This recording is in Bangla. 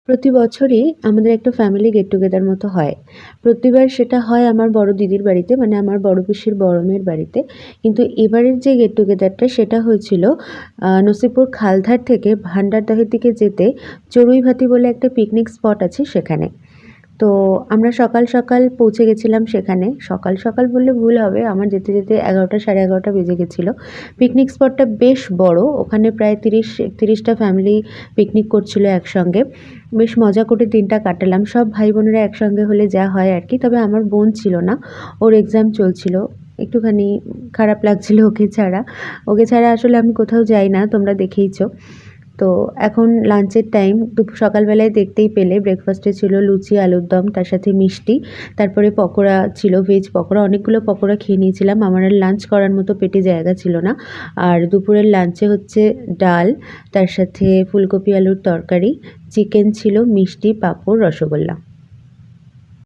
প্রতি বছরই আমাদের একটা ফ্যামিলি গেট টুগেদার মতো হয়। প্রতিবার সেটা হয় আমার বড় দিদির বাড়িতে, মানে আমার বড় পিসির বড় মেয়ের বাড়িতে। কিন্তু এবারের যে গেট টুগেদারটা সেটা হয়েছিল নসিপুর খালধার থেকে ভান্ডারদহের দিকে যেতে চড়ুইভাতি বলে একটা পিকনিক স্পট আছে সেখানে। তো আমরা সকাল সকাল পৌঁছে গেছিলাম সেখানে। সকাল সকাল বললে ভুল হবে, আমার যেতে যেতে 11টা সাড়ে 11টা বেজে গেছিলো। পিকনিক স্পটটা বেশ বড়, ওখানে প্রায় 30টা ফ্যামিলি পিকনিক করছিল একসঙ্গে। বেশ মজা করে দিনটা কাটালাম, সব ভাই বোনেরা একসঙ্গে হলে যা হয় আর কি। তবে আমার বোন ছিল না, ওর এক্সাম চলছিল, একটুখানি খারাপ লাগছিল ওকে ছাড়া আসলে আমি কোথাও যাই না, তোমরা দেখেইছো। তো এখন লাঞ্চের টাইম, সকালবেলায় দেখতেই পেলে ব্রেকফাস্টে ছিল লুচি আলুর দম, তার সাথে মিষ্টি, তারপরে পকোড়া ছিল, ভেজ পকোড়া। অনেকগুলো পকোড়া খেয়ে নিয়েছিলাম, আমার আর লাঞ্চ করার মতো পেটে জায়গা ছিল না। আর দুপুরের লাঞ্চে হচ্ছে ডাল, তার সাথে ফুলকপি আলুর তরকারি, চিকেন ছিল, মিষ্টি, পাঁপড়, রসগোল্লা।